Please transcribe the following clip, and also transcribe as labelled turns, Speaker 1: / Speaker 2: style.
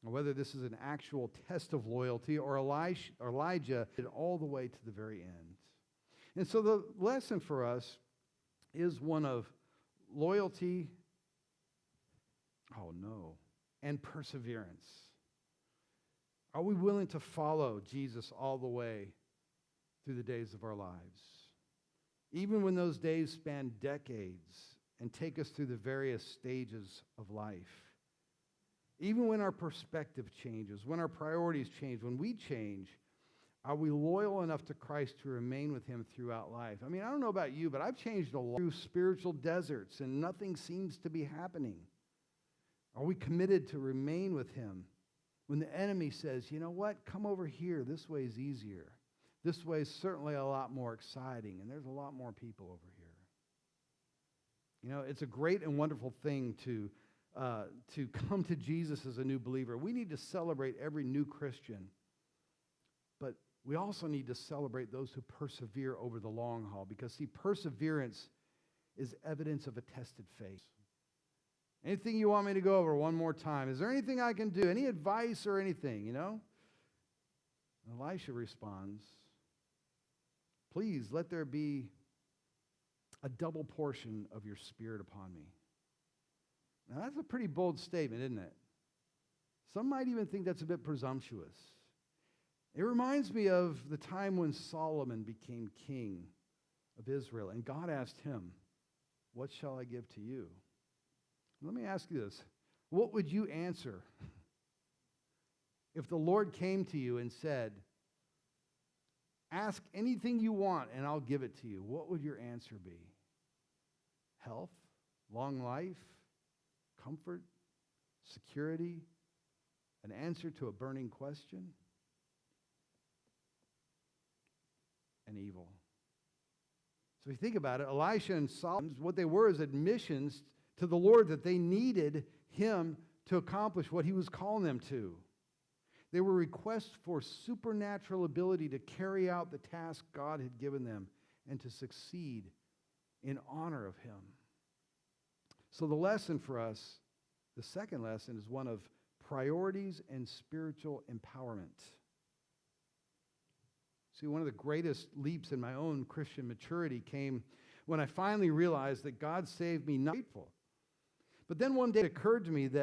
Speaker 1: or whether this is an actual test of loyalty, or Elijah did all the way to the very end. And so the lesson for us is one of loyalty, and perseverance. Are we willing to follow Jesus all the way through the days of our lives? Even when those days span decades and take us through the various stages of life. Even when our perspective changes, when our priorities change, when we change, are we loyal enough to Christ to remain with him throughout life? I mean, I don't know about you, but I've changed a lot through spiritual deserts, and nothing seems to be happening. Are we committed to remain with him when the enemy says, you know what, come over here, this way is easier. This way is certainly a lot more exciting, and there's a lot more people over here. You know, it's a great and wonderful thing to come to Jesus as a new believer. We need to celebrate every new Christian, but we also need to celebrate those who persevere over the long haul, because, see, perseverance is evidence of a tested faith. Anything you want me to go over one more time? Is there anything I can do? Any advice or anything, you know? Elisha responds, please let there be a double portion of your spirit upon me. Now that's a pretty bold statement, isn't it? Some might even think that's a bit presumptuous. It reminds me of the time when Solomon became king of Israel, and God asked him, what shall I give to you? Let me ask you this. What would you answer if the Lord came to you and said, ask anything you want and I'll give it to you? What would your answer be? Health, long life, comfort, security, an answer to a burning question? And evil. So if you think about it, Elisha and Solomon, what they were is admissions to the Lord that they needed him to accomplish what he was calling them to. They were requests for supernatural ability to carry out the task God had given them and to succeed in honor of him. So the lesson for us, the second lesson, is one of priorities and spiritual empowerment. See, one of the greatest leaps in my own Christian maturity came when I finally realized that God saved me not grateful. But then one day it occurred to me that